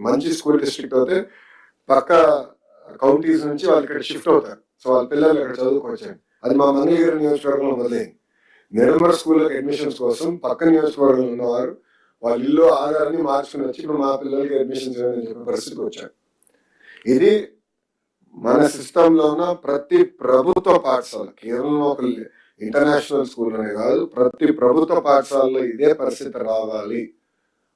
మంచి school district అయితే పక్క కౌంటీస్ నుంచి వాళ్ళు ఇక్కడ షిఫ్ట్ అవుతారు. సో వాళ్ళ పిల్లలు ఇక్కడ చదువుకోవచ్చండి. అది మా మంగళగిరి నియోజకవర్గంలో మొదలైంది. నిర్మల స్కూల్లో అడ్మిషన్స్ కోసం పక్క నియోజకవర్గంలో ఉన్నవారు వాళ్ళ ఇల్లు ఆధారాన్ని మార్చుకుని వచ్చి ఇప్పుడు మా పిల్లలకి అడ్మిషన్స్ అని చెప్పే పరిస్థితికి వచ్చారు. ఇది మన సిస్టంలో ఉన్న ప్రతి ప్రభుత్వ పాఠశాల, కేవలం ఒక ఇంటర్నేషనల్ స్కూల్ అనే కాదు, ప్రతి ప్రభుత్వ పాఠశాలలో ఇదే పరిస్థితి రావాలి.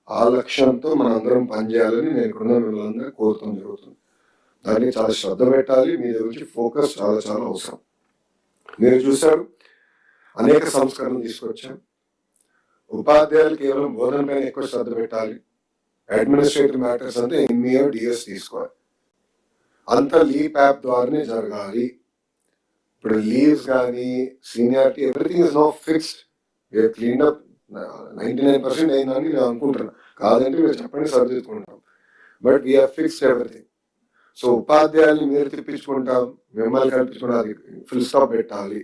ఆ లక్ష్యంతో మనందరం పనిచేయాలని నేను ఇక్కడ మిమ్మల్ని కోరుతాం జరుగుతుంది. దానికి చాలా శ్రద్ధ పెట్టాలి. మీ గురించి ఫోకస్ చాలా చాలా అవసరం. మీరు చూశారు, అనేక సంస్కరణలు తీసుకొచ్చాం. ఉపాధ్యాయులు కేవలం బోధన పైన ఎక్కువ శ్రద్ధ పెట్టాలి. అడ్మినిస్ట్రేటివ్ మ్యాటర్స్ అంటే ఎంఈఓ డిఎస్ తీసుకోవాలి. అంత లీప్ యాప్ ద్వారానే జరగాలి. ఇప్పుడు లీవ్స్ కానీ seniority everything is no fixed. We are clean up 99% అయిందని నేను అనుకుంటున్నాను. కాదంటే మీరు చెప్పండి, సరిదిద్దుకుంటాం. But we are fixed everything. So ఉపాధ్యాయుల్ని మీరు తిప్పించుకుంటాం, మిమ్మల్ని కల్పించుకుంటాం. అది ఫుల్ స్టాప్ పెట్టాలి.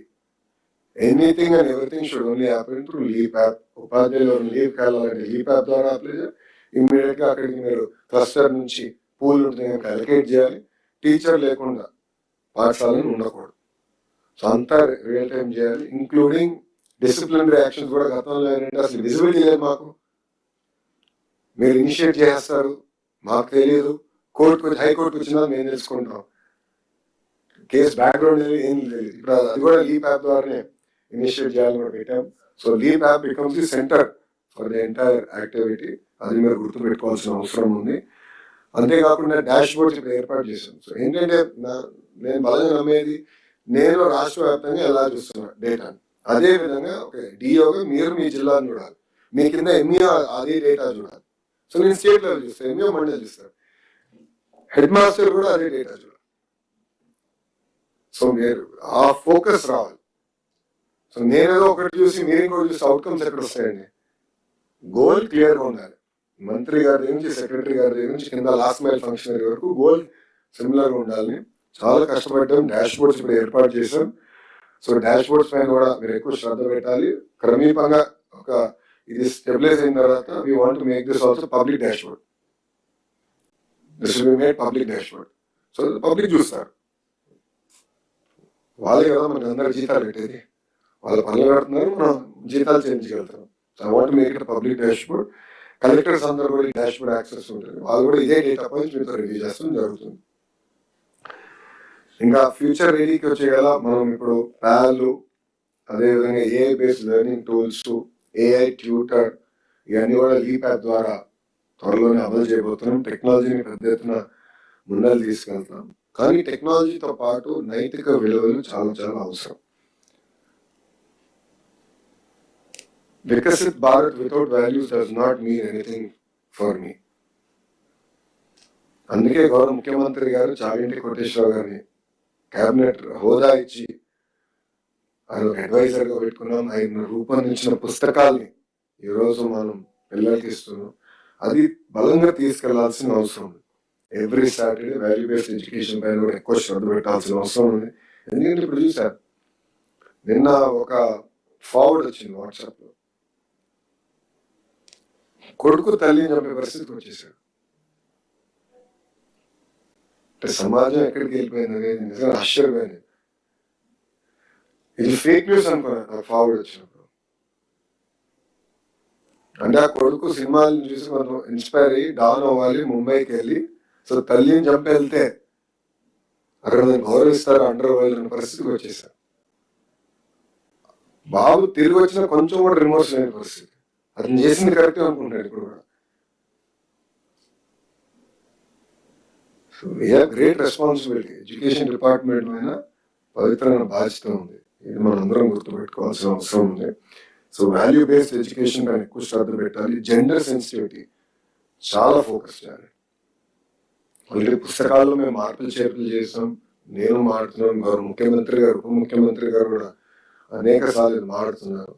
Anything and everything should only happen through LEAP app. ఉపాధ్యాయులు లీవ్కి వెళ్ళాలంటే లీప్ యాప్ ద్వారా అప్లై చేయాలి. ఇమ్మీడియట్ గా అక్కడికి మీరు క్లస్టర్ నుంచి పూల్ ఉంటుంది అలొకేట్ చేయాలి. టీచర్ లేకుండా పాఠశాలను ఉండకూడదు. సో అంతా రియల్ టైం చేయాలి. ఇంక్లూడింగ్ డిసిప్లినరీ యాక్షన్స్ కూడా. గతంలో ఏంటంటే అసలు విజిబిలిటీ లేదు మాకు. మీరు ఇనిషియేట్ చేస్తారు, మాకు తెలియదు. కోర్టుకు హైకోర్టుకు వచ్చినా మేము తెలుసుకుంటాం. కేసు బ్యాక్గ్రౌండ్ ఏం తెలియదు. ఇప్పుడు అది కూడా లీప్ యాప్ ద్వారానే ఇనిషియేట్ చేయాలని కూడా పెట్టాం. So leap app becomes the centre for the entire activity. అది మీరు గుర్తుపెట్టుకోవాల్సిన అవసరం ఉంది. అంతేకాకుండా డాష్ బోర్డ్స్ ఇప్పుడు ఏర్పాటు చేశాం. సో ఏంటంటే నేను బలంగా నమ్మేది, నేను రాష్ట్ర వ్యాప్తంగా ఎలా చూస్తున్నా డేటాని, అదే విధంగా ఒక డిఓగా మీరు మీ జిల్లాను చూడాలి. మీ కింద ఎంఈఓ అదే డేటా చూడాలి. సో నేను స్టేట్ లెవెల్ చూస్తాను, ఎంఈఓ మండలి చూస్తాను, హెడ్ మాస్టర్ కూడా అదే డేటా చూడాలి. సో మీరు ఆ ఫోకస్ రావాలి. సో నేనేదో ఒకటి చూసి మీరు ఇంకోటి చూసి అవుట్కమ్స్ ఎక్కడ వస్తాయండి? గోల్ క్లియర్గా ఉండాలి. మంత్రి గారి దగ్గర నుంచి సెక్రటరీ గారి దగ్గర నుంచి కింద లాస్ట్ మైల్ ఫంక్షనరీ వరకు గోల్ సిమిలర్గా ఉండాలని చాలా కష్టపడ్డాం. డాష్ బోర్డ్స్ ఇప్పుడు ఏర్పాటు చేశాం. సో డాష్ బోర్డ్స్ పైన కూడా మీరు ఎక్కువ శ్రద్ధ పెట్టాలి. క్రమీపంగా ఒక ఇది స్టెబిలైజ్ అయిన తర్వాత we want to make this also public dash board. This will be made public dash board. So public చూస్తారు. వాళ్ళే కదా మనకి అందరు జీతాలు పెట్టేది. వాళ్ళ పనులు పెడుతున్నారు, మనం జీతాలు చెల్లించగలుగుతాం. So I want make it public dashboard. Collectors అందరూ కూడా ఈ డాష్ బోర్డ్ యాక్సెస్ ఉంటుంది. వాళ్ళు కూడా ఇదే డేటా పాయింట్స్ మీతో రివ్యూ చేస్తాం జరుగుతుంది. ఇంకా ఫ్యూచర్ రెడీకి వచ్చే కదా మనం ఇప్పుడు ప్యాలు, అదేవిధంగా AI based learning tools, AI tutor, ఇవన్నీ కూడా లీప్ యాప్ ద్వారా త్వరలోనే అమలు చేయబోతున్నాం. టెక్నాలజీని పెద్ద ఎత్తున ముందలు తీసుకెళ్తాం. కానీ టెక్నాలజీతో పాటు నైతిక విలువలు చాలా చాలా అవసరం. Viksit Bharat without values does not mean anything for me. అందుకే గౌరవ ముఖ్యమంత్రి గారు చాగంటి కోటేశ్వరరావు గారిని క్యాబినెట్ హోదా ఇచ్చి ఆయన అడ్వైజర్ గా పెట్టుకున్నాం. ఆయన రూపొందించిన పుస్తకాల్ని ఈరోజు మనం పిల్లలకి ఇస్తున్నాం. అది బలంగా తీసుకెళ్లాల్సిన అవసరం ఉంది. Every Saturday value based education పైన కూడా ఎక్కువ శ్రద్ధ పెట్టాల్సిన అవసరం ఉంది. ఎందుకంటే ఇప్పుడు చూసారు, నిన్న ఒక ఫార్వర్డ్ వచ్చింది వాట్సాప్ లో, కొడుకు తల్లిని చంపే పరిస్థితికి వచ్చేసాడు. అంటే సమాజం ఎక్కడికి వెళ్ళిపోయింది అనేది నిజంగా ఆశ్చర్యమైంది. ఇది ఫేక్ న్యూస్ అనుకున్నా నాకు ఫార్వర్డ్ వచ్చినప్పుడు. అంటే ఆ కొడుకు సినిమాలను చూసి మనం ఇన్స్పైర్ అయ్యి డాన్ అవ్వాలి, ముంబైకి వెళ్ళి సో తల్లిని చంపి వెళ్తే అక్కడ గౌరవిస్తారు, అండర్ అవ్వాలన్న పరిస్థితికి వచ్చేసారు. బాబు తిరిగి వచ్చిన కొంచెం కూడా రిమోర్స్ లేని పరిస్థితి. అతను చేసింది కరెక్ట్ అనుకుంటాడు ఇప్పుడు కూడా. So we have great responsibility. Education department మీద పవిత్రమైన బాధ్యత ఉంది. ఇది మనం అందరం గుర్తుపెట్టుకోవాల్సిన అవసరం ఉంది. సో వాల్యూ బేస్డ్ ఎడ్యుకేషన్ పైన ఎక్కువ శ్రద్ధ పెట్టాలి. జెండర్ సెన్సిటివిటీ చాలా ఫోకస్ చేయాలి. ఆల్రెడీ పుస్తకాల్లో మేము మార్పులు చేర్పులు చేసాం. నేను మాడుతున్నాను, గౌరవ ముఖ్యమంత్రి గారు, ఉప ముఖ్యమంత్రి గారు కూడా అనేక సార్లు మాడుతున్నారు.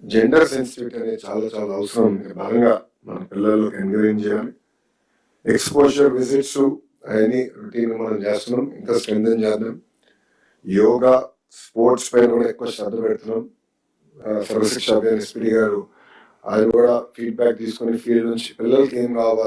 జెండర్ సెన్సిటివిటీ అనేది చాలా చాలా అవసరం. బలంగా మన పిల్లలకు ఎంకరేజ్ చేయాలి. ఎక్స్పోజర్ విజిట్స్ అవన్నీ రొటీన్ మనం చేస్తున్నాం, ఇంకా స్ట్రెంథెన్ చేద్దాం. యోగా, స్పోర్ట్స్ పైన కూడా ఎక్కువ శ్రద్ధ పెడుతున్నాం. సర్వశిక్ష అభియాన్ ఎస్పీడీ గారు ఆయన కూడా ఫీడ్బ్యాక్ తీసుకొని ఫీల్డ్ నుంచి పిల్లలకి ఏం కావాలి